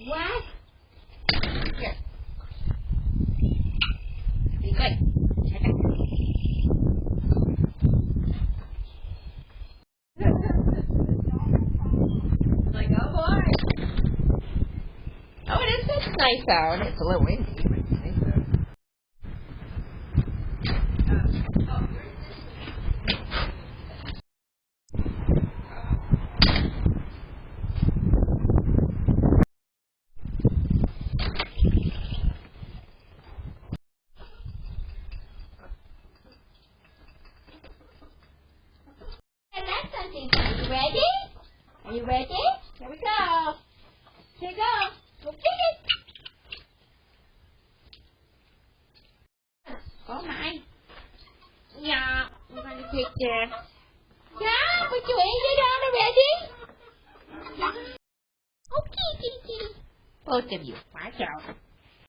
What? Here. Be good. Like, oh boy. Oh, it is such a nice sound. It's a little windy, but it's nice sound. Are you ready? Are you ready? Here we go. Here we go. Go get it. Oh my. Yeah, we're going to take this. Yeah, but you ate it already? Okay, kitty kitty. Both of you. Watch out.